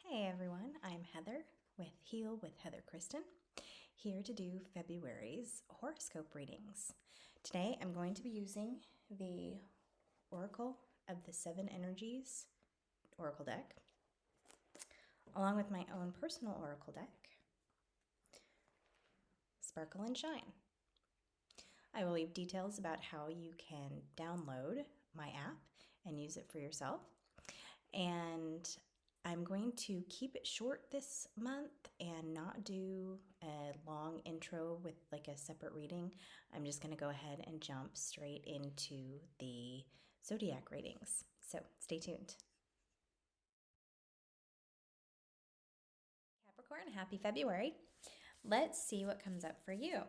Hey everyone, I'm Heather with Heal with Heather Kristen, here to do February's horoscope readings. Today I'm going to be using the Oracle of the Seven Energies Oracle deck, along with my own personal Oracle deck, Sparkle and Shine. I will leave details about how you can download my app and use it for yourself. And I'm going to keep it short this month and not do a long intro with like a separate reading. I'm just going to go ahead and jump straight into the zodiac readings. So stay tuned. Capricorn, happy February. Let's see what comes up for you.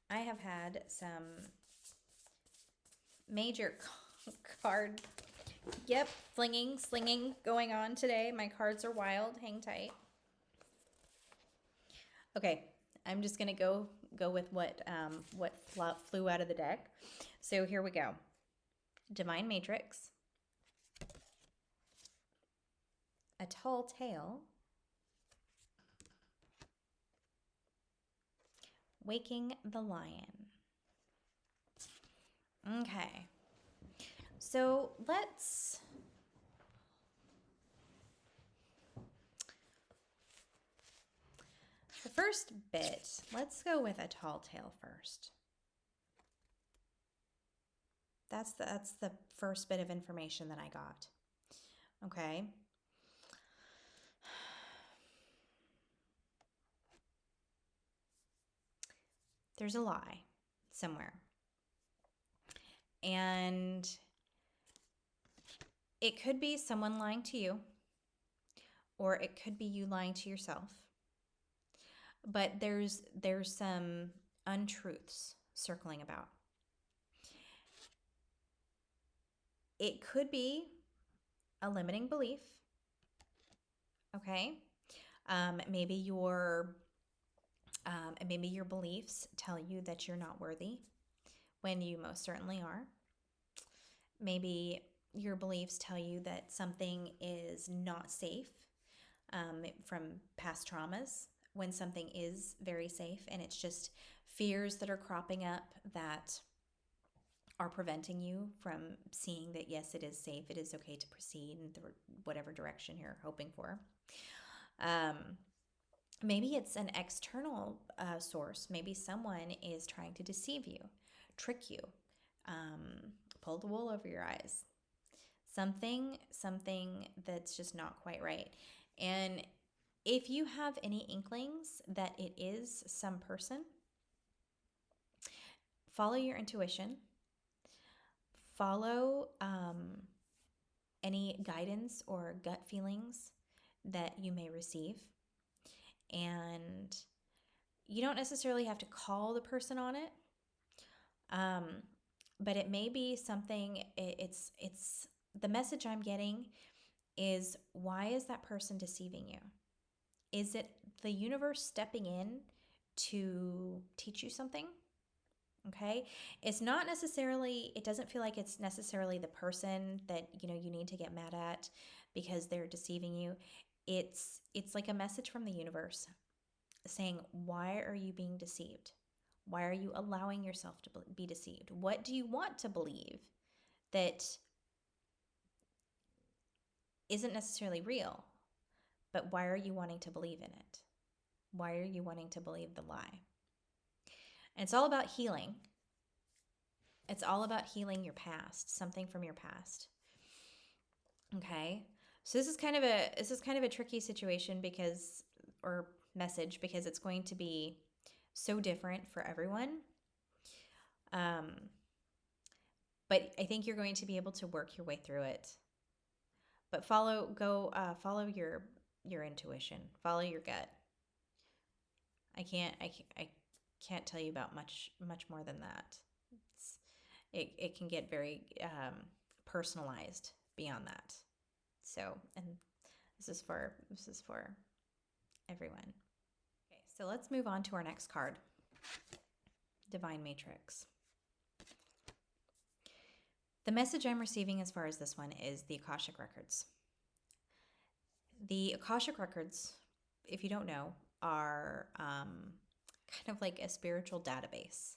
I have had some major card slinging going on today. My cards are wild. Hang tight. Okay, I'm just gonna go with what flew out of the deck. So here we go. Divine Matrix, a tall tale, waking the lion. Okay. So the first bit, let's go with a tall tale first. That's the first bit of information that I got. Okay. There's a lie somewhere. And it could be someone lying to you, or it could be you lying to yourself. But there's some untruths circling about. It could be a limiting belief. Okay. Maybe your beliefs tell you that you're not worthy when you most certainly are. Maybe your beliefs tell you that something is not safe from past traumas, when something is very safe, and it's just fears that are cropping up that are preventing you from seeing that, yes, it is safe, it is okay to proceed in whatever direction you're hoping for. Maybe it's an external source. Maybe someone is trying to deceive you, trick you, pull the wool over your eyes. Something that's just not quite right. And if you have any inklings that it is some person, follow your intuition. Follow any guidance or gut feelings that you may receive. And you don't necessarily have to call the person on it. But it may be something, it's the message I'm getting is, why is that person deceiving you? Is it the universe stepping in to teach you something? Okay. It doesn't feel like it's necessarily the person that, you need to get mad at because they're deceiving you. It's like a message from the universe saying, why are you being deceived? Why are you allowing yourself to be deceived? What do you want to believe that isn't necessarily real? But why are you wanting to believe in it? Why are you wanting to believe the lie? And it's all about healing. It's all about healing your past, something from your past. Okay? So this is kind of a tricky situation message because it's going to be so different for everyone. But I think you're going to be able to work your way through it. But follow your intuition. Follow your gut. I can't tell you about much more than that. It can get very personalized beyond that. So, and this is for everyone. Okay, so let's move on to our next card. Divine Matrix. The message I'm receiving as far as this one is the Akashic Records. The Akashic Records, if you don't know, are kind of like a spiritual database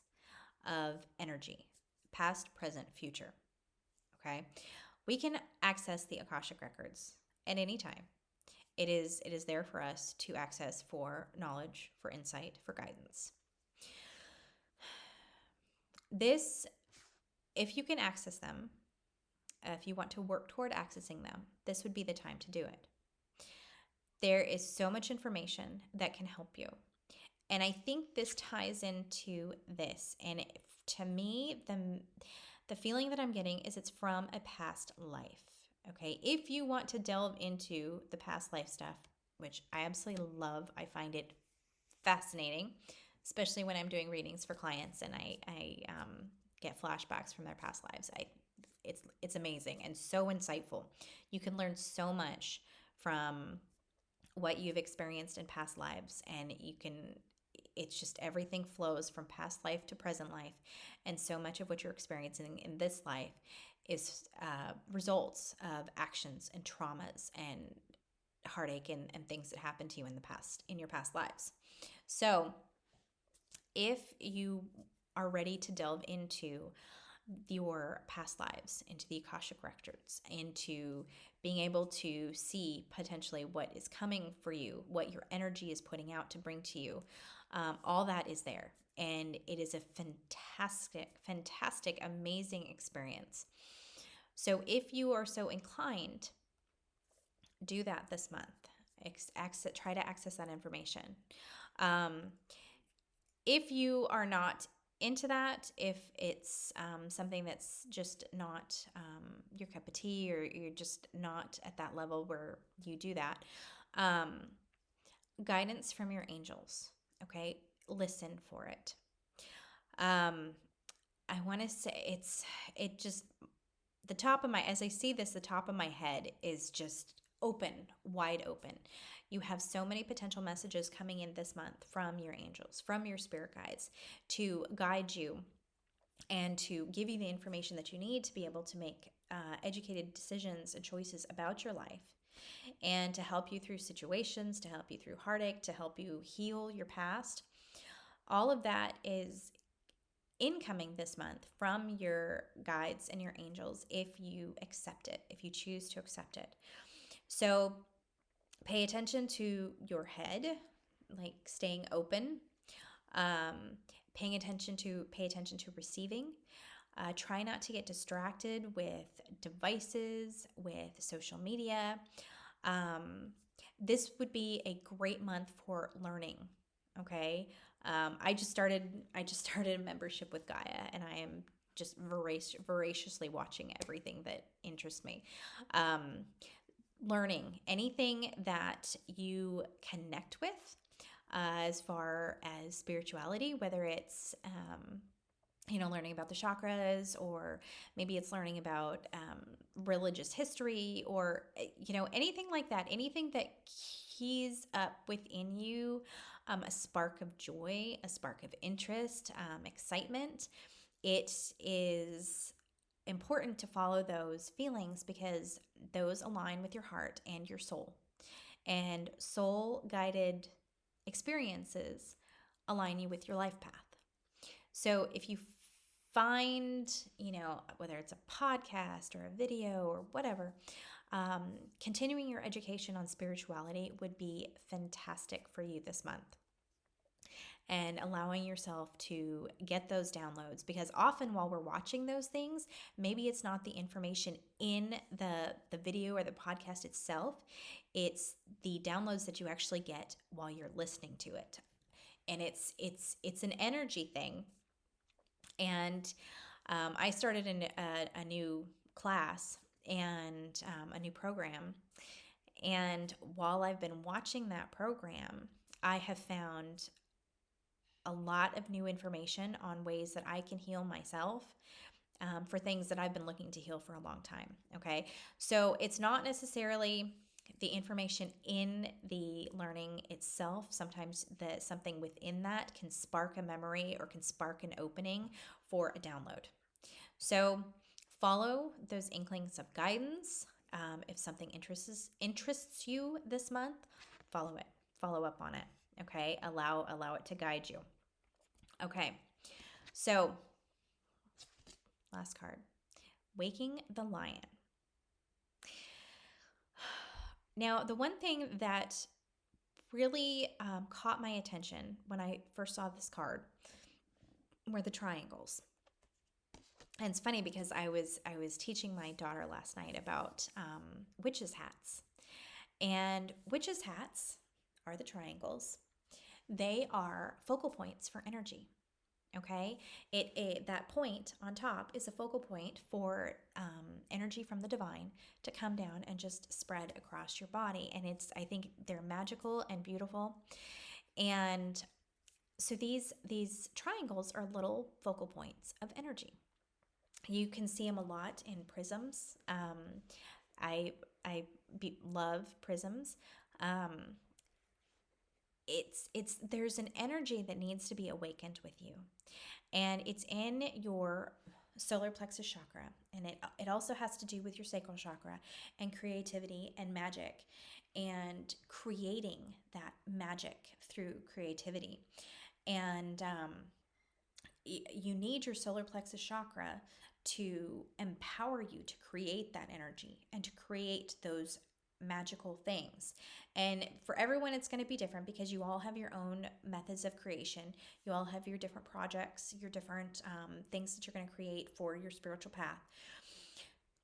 of energy, past, present, future. Okay. We can access the Akashic Records at any time. It is there for us to access for knowledge, for insight, for guidance. This, if you can access them, if you want to work toward accessing them, this would be the time to do it. There is so much information that can help you. And I think this ties into this. And to me, the feeling that I'm getting is it's from a past life. Okay. If you want to delve into the past life stuff, which I absolutely love, I find it fascinating, especially when I'm doing readings for clients and I get flashbacks from their past lives. It's amazing and so insightful. You can learn so much from what you've experienced in past lives, and it's just everything flows from past life to present life, and so much of what you're experiencing in this life is results of actions and traumas and heartache and things that happened to you in the past, in your past lives. So if you are ready to delve into your past lives, into the Akashic Records, into being able to see potentially what is coming for you, what your energy is putting out to bring to you, all that is there. And it is a fantastic, amazing experience. So if you are so inclined, do that this month. Try to access that information. If you are not into that, if it's something that's just not your cup of tea, or you're just not at that level where you do that, guidance from your angels. Okay, listen for it. I want to say it just, the top of my, as I see this, the top of my head is just open, wide open. You have so many potential messages coming in this month from your angels, from your spirit guides, to guide you and to give you the information that you need to be able to make educated decisions and choices about your life, and to help you through situations, to help you through heartache, to help you heal your past. All of that is incoming this month from your guides and your angels, if you accept it, if you choose to accept it. So pay attention to your head, like staying open, pay attention to receiving. Try not to get distracted with devices, with social media. This would be a great month for learning. Okay, I just started a membership with Gaia, and I am just voraciously watching everything that interests me. Learning anything that you connect with, as far as spirituality, whether it's learning about the chakras, or maybe it's learning about religious history, or anything like that, anything that keys up within you a spark of joy, a spark of interest, excitement. It is important to follow those feelings, because those align with your heart and your soul. And soul guided experiences align you with your life path. So if you find, whether it's a podcast or a video or whatever, continuing your education on spirituality would be fantastic for you this month. And allowing yourself to get those downloads, because often while we're watching those things, maybe it's not the information in the video or the podcast itself, it's the downloads that you actually get while you're listening to it. And it's an energy thing. And I started a new class and a new program. And while I've been watching that program, I have found a lot of new information on ways that I can heal myself, for things that I've been looking to heal for a long time. Okay, so it's not necessarily the information in the learning itself. Sometimes something within that can spark a memory or can spark an opening for a download. So follow those inklings of guidance. If something interests you this month, follow it. Follow up on it. Okay. Allow it to guide you. Okay. So last card, Waking the Lion. Now, the one thing that really caught my attention when I first saw this card were the triangles. And it's funny because I was teaching my daughter last night about witches' hats. And witches' hats are the triangles. They are focal points for energy. Okay, that point on top is a focal point for energy from the divine to come down and just spread across your body. And I think they're magical and beautiful. And so these triangles are little focal points of energy. You can see them a lot in prisms. I love prisms. It's there's an energy that needs to be awakened with you, and it's in your solar plexus chakra, and it also has to do with your sacral chakra and creativity and magic, and creating that magic through creativity. And you need your solar plexus chakra to empower you to create that energy and to create those magical things. And for everyone, it's going to be different because you all have your own methods of creation. You all have your different projects, your different things that you're going to create for your spiritual path.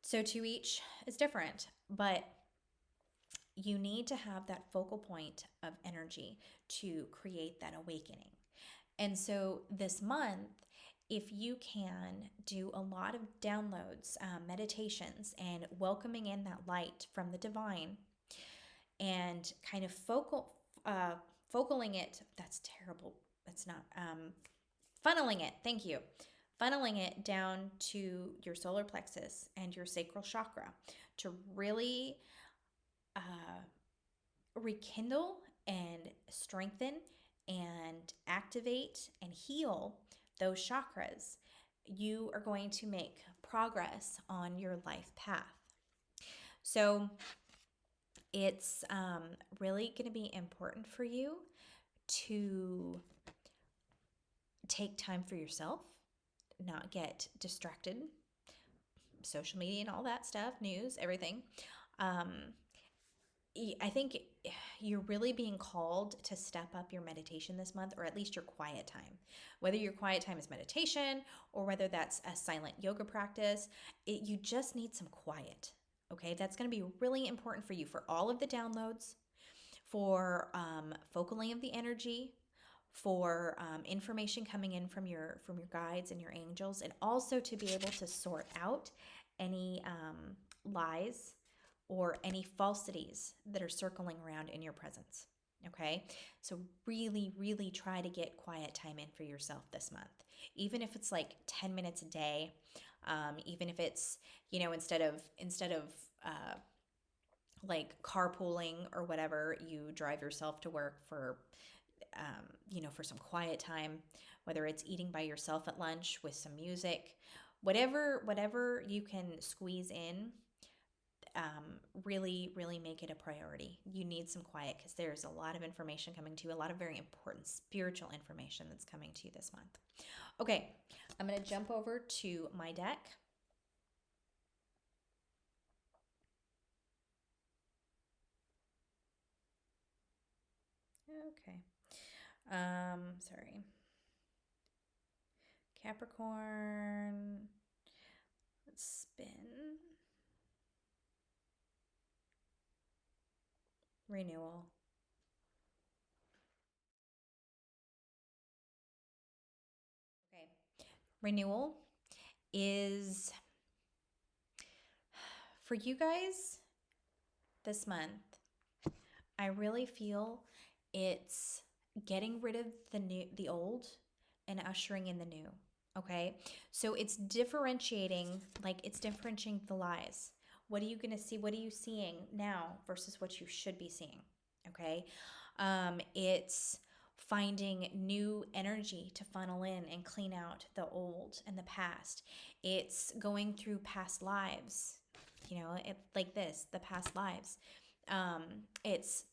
So to each is different, but you need to have that focal point of energy to create that awakening. And so this month, if you can do a lot of downloads, meditations, and welcoming in that light from the divine, and kind of focaling it, that's terrible. That's not, funneling it, thank you. Funneling it down to your solar plexus and your sacral chakra to really rekindle and strengthen and activate and heal those chakras, you are going to make progress on your life path. So it's really going to be important for you to take time for yourself, not get distracted, social media and all that stuff, news, everything. I think you're really being called to step up your meditation this month, or at least your quiet time. Whether your quiet time is meditation or whether that's a silent yoga practice, you just need some quiet. Okay, that's going to be really important for you for all of the downloads, for focaling of the energy, for information coming in from your guides and your angels, and also to be able to sort out any lies or any falsities that are circling around in your presence. Okay, so really, really try to get quiet time in for yourself this month, even if it's like 10 minutes a day. Even if it's, instead of like carpooling or whatever, you drive yourself to work for for some quiet time, whether it's eating by yourself at lunch with some music, whatever you can squeeze in. Really, really make it a priority. You need some quiet because there's a lot of information coming to you, a lot of very important spiritual information that's coming to you this month. Okay, I'm going to jump over to my deck. Okay. Sorry. Capricorn. Let's spin. Renewal. Okay. Renewal is for you guys this month. I really feel it's getting rid of the old and ushering in the new. Okay, so it's differentiating the lies. What are you going to see? What are you seeing now versus what you should be seeing? Okay, it's finding new energy to funnel in and clean out the old and the past. It's going through past lives like this, the past lives. It's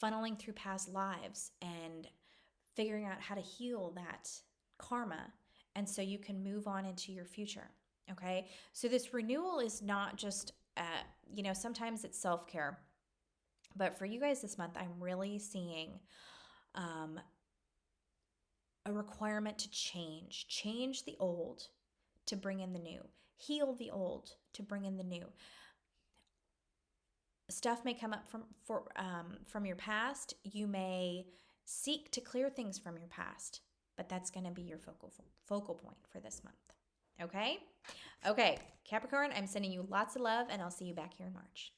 funneling through past lives and figuring out how to heal that karma. And so you can move on into your future. Okay. So this renewal is not just, sometimes it's self care. But for you guys this month, I'm really seeing um, a requirement to change the old to bring in the new, heal the old to bring in the new. Stuff may come up from your past. You may seek to clear things from your past, but that's going to be your focal point for this month. Okay? Okay, Capricorn, I'm sending you lots of love, and I'll see you back here in March.